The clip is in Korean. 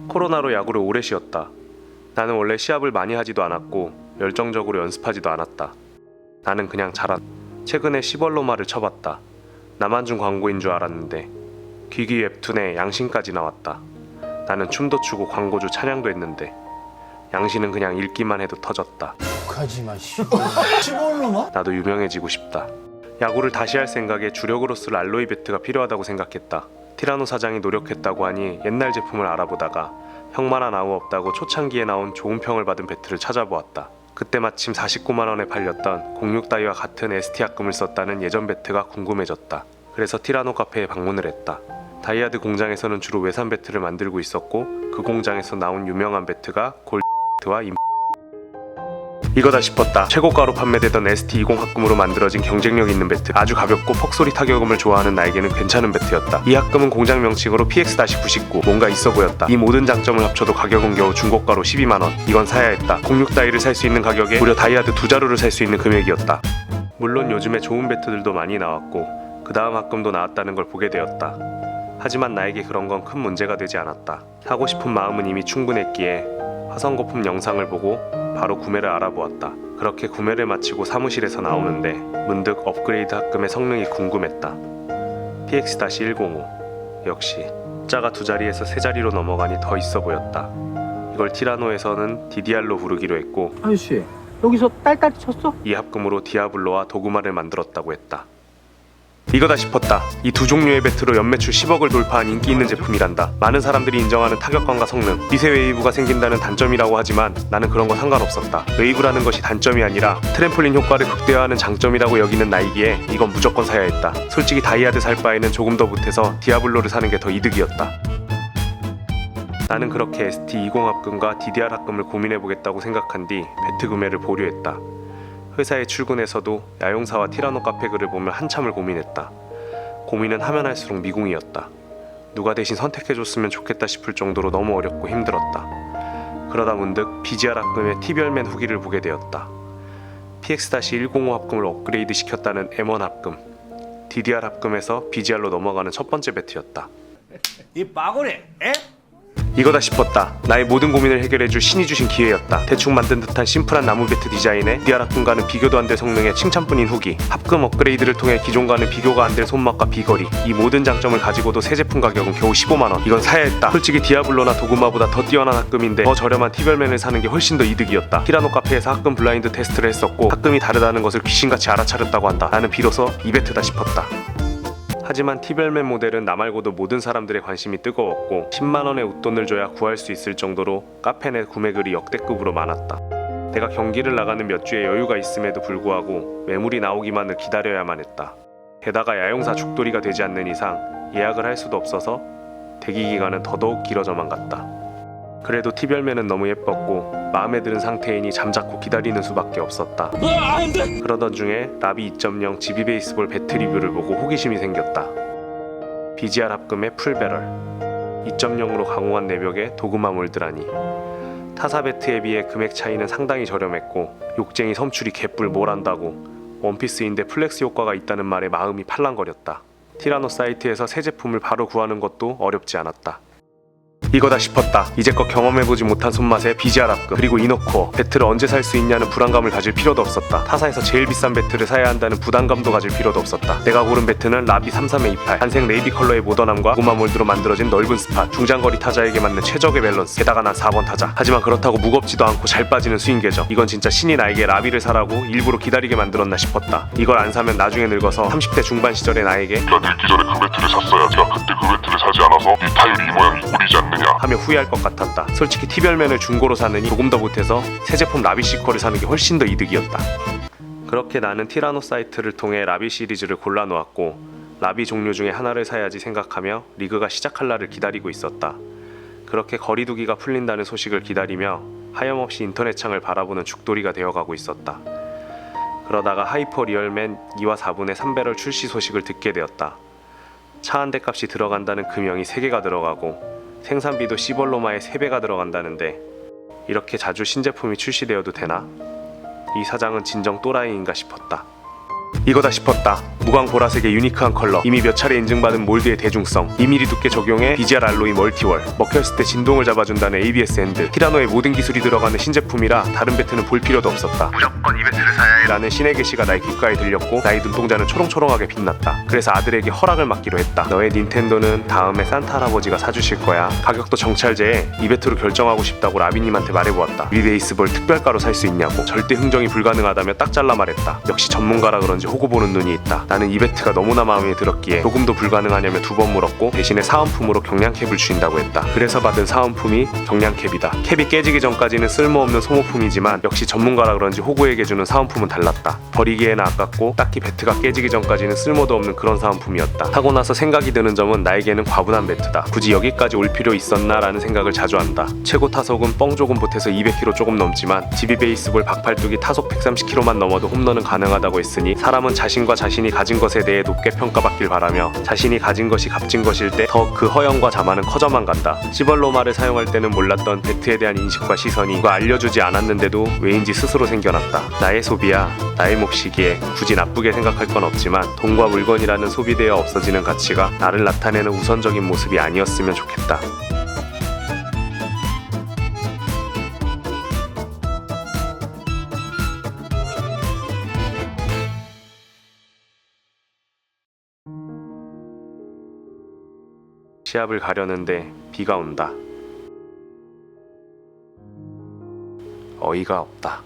코로나로 야구를 오래 쉬었다. 나는 원래 시합을 많이 하지도 않았고 열정적으로 연습하지도 않았다. 나는 그냥 최근에 시벌로마를 쳐봤다. 나만 준 광고인 줄 알았는데 귀기 웹툰에 양신까지 나왔다. 나는 춤도 추고 광고주 찬양도 했는데 양신은 그냥 읽기만 해도 터졌다. 하지마 시벌로마? 나도 유명해지고 싶다. 야구를 다시 할 생각에 주력으로 쓸 알로이 배트가 필요하다고 생각했다. 티라노 사장이 노력했다고 하니 옛날 제품을 알아보다가 형만 한 아우 없다고 초창기에 나온 좋은 평을 받은 배트를 찾아보았다. 그때 마침 49만 원에 팔렸던 06 다이와 같은 ST 합금을 썼다는 예전 배트가 궁금해졌다. 그래서 티라노 카페에 방문을 했다. 다이아드 공장에서는 주로 외산 배트를 만들고 있었고 그 공장에서 나온 유명한 배트가 골드와 이거다 싶었다. 최고가로 판매되던 ST20 합금으로 만들어진 경쟁력 있는 배트. 아주 가볍고 퍽소리 타격음을 좋아하는 나에게는 괜찮은 배트였다. 이 합금은 공장 명칭으로 PX-99, 뭔가 있어 보였다. 이 모든 장점을 합쳐도 가격은 겨우 중고가로 12만원. 이건 사야 했다. 06 다이를 살 수 있는 가격에 무려 다이아드 2자루를 살 수 있는 금액이었다. 물론 요즘에 좋은 배트들도 많이 나왔고 그 다음 합금도 나왔다는 걸 보게 되었다. 하지만 나에게 그런 건 큰 문제가 되지 않았다. 사고 싶은 마음은 이미 충분했기에 화성 거품 영상을 보고 바로 구매를 알아보았다. 그렇게 구매를 마치고 사무실에서 나오는데 문득 업그레이드 합금의 성능이 궁금했다. PX-105 역시 숫자가 두 자리에서 세 자리로 넘어가니 더 있어 보였다. 이걸 티라노에서는 DDR로 부르기로 했고 아저씨 여기서 딸딸이 쳤어? 이 합금으로 디아블로와 도구마를 만들었다고 했다. 이거다 싶었다. 이 두 종류의 배트로 연매출 10억을 돌파한 인기 있는 제품이란다. 많은 사람들이 인정하는 타격감과 성능, 미세 웨이브가 생긴다는 단점이라고 하지만 나는 그런 거 상관없었다. 웨이브라는 것이 단점이 아니라 트램폴린 효과를 극대화하는 장점이라고 여기는 나이기에 이건 무조건 사야 했다. 솔직히 다이아드 살 바에는 조금 더 보태서 디아블로를 사는 게 더 이득이었다. 나는 그렇게 ST20 합금과 DDR 합금을 고민해보겠다고 생각한 뒤 배트 구매를 보류했다. 회사에 출근해서도 야용사와 티라노 카페 글을 보며 한참을 고민했다. 고민은 하면 할수록 미궁이었다. 누가 대신 선택해줬으면 좋겠다 싶을 정도로 너무 어렵고 힘들었다. 그러다 문득 BGR 합금의 T별맨 후기를 보게 되었다. PX-105 합금을 업그레이드 시켰다는 M1 합금, DDR 합금에서 BGR로 넘어가는 첫 번째 배트였다. 이 빠고래 에? 이거다 싶었다. 나의 모든 고민을 해결해줄 신이 주신 기회였다. 대충 만든 듯한 심플한 나무 배트 디자인에 DDR 합금과는 비교도 안 될 성능의 칭찬뿐인 후기, 합금 업그레이드를 통해 기존과는 비교가 안 될 손맛과 비거리, 이 모든 장점을 가지고도 새 제품 가격은 겨우 15만원. 이건 사야 했다. 솔직히 디아블로나 도구마보다 더 뛰어난 합금인데 더 저렴한 T별맨을 사는 게 훨씬 더 이득이었다. 티라노 카페에서 합금 블라인드 테스트를 했었고 합금이 다르다는 것을 귀신같이 알아차렸다고 한다. 나는 비로소 이 배트다 싶었다. 하지만 T별맨 모델은 나 말고도 모든 사람들의 관심이 뜨거웠고 10만원의 웃돈을 줘야 구할 수 있을 정도로 카페 내 구매글이 역대급으로 많았다. 내가 경기를 나가는 몇 주의 여유가 있음에도 불구하고 매물이 나오기만을 기다려야만 했다. 게다가 야용사 죽돌이가 되지 않는 이상 예약을 할 수도 없어서 대기 기간은 더더욱 길어져만 갔다. 그래도 T별맨은 너무 예뻤고 마음에 드는 상태이니 잠자코 기다리는 수밖에 없었다. 그러던 중에 라비 2.0 GB 베이스볼 배트 리뷰를 보고 호기심이 생겼다. BGR 합금의 풀배럴 2.0으로 강화한 내벽에 도구마 몰드라니. 타사 배트에 비해 금액 차이는 상당히 저렴했고 욕쟁이 섬출이 개뿔 뭘 한다고 원피스인데 플렉스 효과가 있다는 말에 마음이 팔랑거렸다. 티라노 사이트에서 새 제품을 바로 구하는 것도 어렵지 않았다. 이거다 싶었다. 이제껏 경험해보지 못한 손맛의 BGR 합금, 그리고 이너코어 배트를 언제 살 수 있냐는 불안감을 가질 필요도 없었다. 타사에서 제일 비싼 배트를 사야 한다는 부담감도 가질 필요도 없었다. 내가 고른 배트는 라비 3328, 한색 네이비 컬러의 모던함과 고마 몰드로 만들어진 넓은 스팟, 중장거리 타자에게 맞는 최적의 밸런스, 게다가 난 4번 타자. 하지만 그렇다고 무겁지도 않고 잘 빠지는 스윙 궤적. 이건 진짜 신이 나에게 라비를 사라고 일부러 기다리게 만들었나 싶었다. 이걸 안 사면 나중에 늙어서 30대 중반 시절의 나에게 네가 늙기 전에 그 배트를 샀어야 내가 그때 그 배트를 사지 않아서 이 타율이 이 모양이 꼴이지 않느냐 하며 후회할 것 같았다. 솔직히 T별맨을 중고로 사느니 조금 더 보태서 새 제품 라비 시퀄을 사는 게 훨씬 더 이득이었다. 그렇게 나는 티라노 사이트를 통해 라비 시리즈를 골라놓았고 라비 종류 중에 하나를 사야지 생각하며 리그가 시작할 날을 기다리고 있었다. 그렇게 거리두기가 풀린다는 소식을 기다리며 하염없이 인터넷창을 바라보는 죽돌이가 되어가고 있었다. 그러다가 하이퍼 리얼맨 2와 4분의 3배럴 출시 소식을 듣게 되었다. 차 한 대 값이 들어간다는 금형이 3개가 들어가고 생산비도 시벌로마의 3배가 들어간다는데 이렇게 자주 신제품이 출시되어도 되나? 이 사장은 진정 또라이인가 싶었다. 이거다 싶었다. 무광 보라색의 유니크한 컬러, 이미 몇 차례 인증받은 몰드의 대중성, 2mm 두께 적용해 BGR 알로이 멀티월, 먹혔을 때 진동을 잡아준다는 ABS 핸들, 티라노의 모든 기술이 들어가는 신제품이라 다른 배트는 볼 필요도 없었다. 무조건 이 배트를 사야 해 라는 신의 계시가 나의 귓가에 들렸고 나의 눈동자는 초롱초롱하게 빛났다. 그래서 아들에게 허락을 맡기로 했다. 너의 닌텐도는 다음에 산타 할아버지가 사주실 거야. 가격도 정찰제에 이 배트로 결정하고 싶다고 라비님한테 말해보았다. 위베이스볼 특별가로 살 수 있냐고. 절대 흥정이 불가능하다며 딱 잘라 말했다. 역시 전문가라 그런지 호구 보는 눈이 있다. 나는 이 배트가 너무나 마음에 들었기에 조금도 불가능하냐며 2번 물었고 대신에 사은품으로 경량캡을 주인다고 했다. 그래서 받은 사은품이 경량캡이다. 캡이 깨지기 전까지는 쓸모없는 소모품이지만 역시 전문가라 그런지 호구에게 주는 사은품은 달랐다. 버리기에는 아깝고 딱히 배트가 깨지기 전까지는 쓸모도 없는 그런 사은품이었다. 타고 나서 생각이 드는 점은 나에게는 과분한 배트다. 굳이 여기까지 올 필요 있었나 라는 생각을 자주 한다. 최고 타속은 뻥 조금 보태서 200km 조금 넘지만 GB 베이스볼 박팔뚝이 타속 130km만 넘어도 홈런은 가능하다고 했으니 사람은 자신과 자신이 가진 것에 대해 높게 평가받길 바라며 자신이 가진 것이 값진 것일 때 더 그 허영과 자만은 커져만 간다. 시벌로마를 사용할 때는 몰랐던 배트에 대한 인식과 시선이 그거 알려주지 않았는데도 왜인지 스스로 생겨났다. 나의 소비야, 나의 몫이기에 굳이 나쁘게 생각할 건 없지만 돈과 물건이라는 소비되어 없어지는 가치가 나를 나타내는 우선적인 모습이 아니었으면 좋겠다. 시합을 가려는데 비가 온다. 어이가 없다.